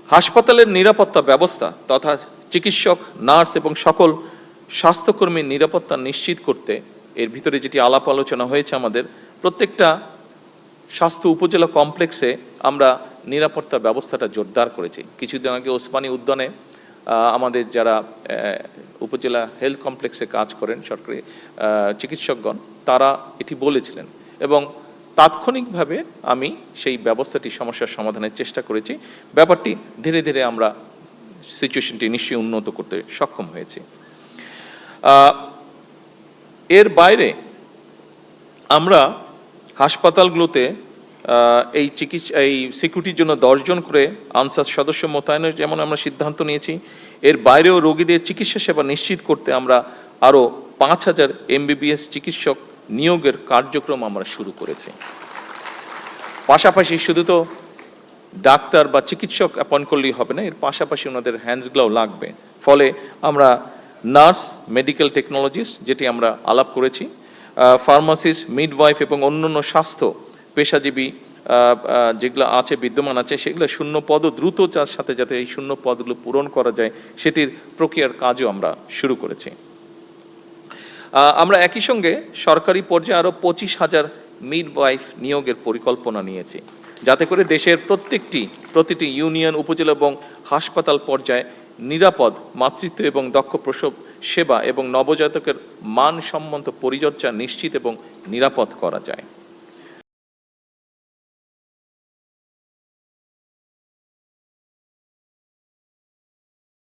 হাসপাতালের নিরাপত্তা ব্যবস্থা তথা চিকিৎসক, নার্স এবং সকল স্বাস্থ্যকর্মীর নিরাপত্তা নিশ্চিত করতে এর ভিতরে যেটি আলাপ আলোচনা হয়েছে, আমাদের প্রত্যেকটা স্বাস্থ্য উপজেলা কমপ্লেক্সে আমরা নিরাপত্তা ব্যবস্থাটা জোরদার করেছি। কিছুদিন আগে ওসমানী উদ্যানে আমাদের যারা উপজেলা হেলথ কমপ্লেক্সে কাজ করেন সরকারি চিকিৎসকগণ, তারা এটি বলেছিলেন এবং তাৎক্ষণিকভাবে আমি সেই ব্যবস্থাটি সমস্যার সমাধানের চেষ্টা করেছি। ব্যাপারটি ধীরে ধীরে আমরা সিচুয়েশনটি নিশ্চয়ই উন্নত করতে সক্ষম হয়েছি। এর বাইরে আমরা হাসপাতালগুলোতে এই সিকিউরিটির জন্য 10 জন করে আনসার সদস্য মোতায়েনের যেমন আমরা সিদ্ধান্ত নিয়েছি, এর বাইরেও রোগীদের চিকিৎসা সেবা নিশ্চিত করতে আমরা আরও 5000 MBBS চিকিৎসক নিয়োগের কার্যক্রম আমরা শুরু করেছি। পাশাপাশি শুধু তো ডাক্তার বা চিকিৎসক অ্যাপয়েন্ট করলেই হবে না, এর পাশাপাশি ওনাদের হ্যান্ডসগুলোও লাগবে। ফলে আমরা নার্স, মেডিকেল টেকনোলজিস্ট যেটি আমরা আলাপ করেছি, ফার্মাসিস্ট, মিডওয়াইফ এবং অন্যান্য স্বাস্থ্য পেশাজীবী যেগুলো আছে বিদ্যমান আছে, সেগুলো শূন্য পদও দ্রুত সাথে যাতে এই শূন্য পদগুলো পূরণ করা যায় সেটির প্রক্রিয়ার কাজও আমরা শুরু করেছি। আমরা একই সঙ্গে সরকারি পর্যায়ে আরও 25,000 মিডওয়াইফ নিয়োগের পরিকল্পনা নিয়েছি, যাতে করে দেশের প্রতিটি ইউনিয়ন, উপজেলা এবং হাসপাতাল পর্যায়ে নিরাপদ মাতৃত্ব এবং দক্ষ প্রসব সেবা এবং নবজাতকের মানসম্মত পরিচর্যা নিশ্চিত এবং নিরাপদ করা যায়।